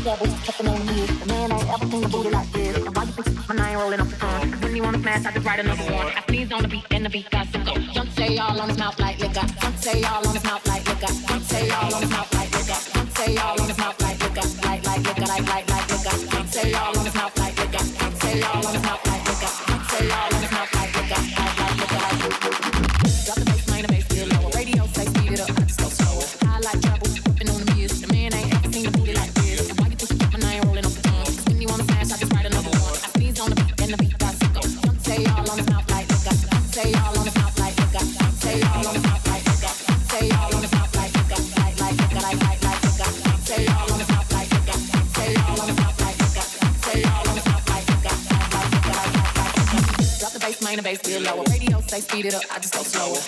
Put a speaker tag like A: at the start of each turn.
A: double, checking on me. The man ain't ever seen a booty like this. And why you think my nine rolling off the tongue? Cause when you wanna smash, I just write another one. I sneeze on the beat and the beat got to go. Don't say all on his mouth like liquor. Don't say all on his mouth like liquor. Don't say all on his mouth like liquor. Don't say all on his mouth like liquor. Like liquor, like liquor. Don't say all on his mouth like liquor. Don't say all on his mouth like liquor. Don't say all on his mouth like liquor. Like liquor, like liquor. Drop the bass, main the bass, feel lower. Radio say speed it up, I just go slower. I like trouble, whipping on the mirrors. The man ain't ever seen a booty like this. And why you think you keep my nine rolling off the tongue? Cause when you wanna smash, I just write another one. I sneeze on the beat and the beat got to go. Don't say all on his mouth like liquor. Don't say all on his mouth like liquor. Don't say all on his mouth like liquor. Don't say all on his mouth like liquor. Like liquor, like liquor. Don't say all on his mouth like liquor. Don't say all on his mouth like liquor. Don't say all on his mouth like liquor. Like liquor, like liquor. Drop the bass, main the bass, feel lower. Radio say speed it up, I just go slower.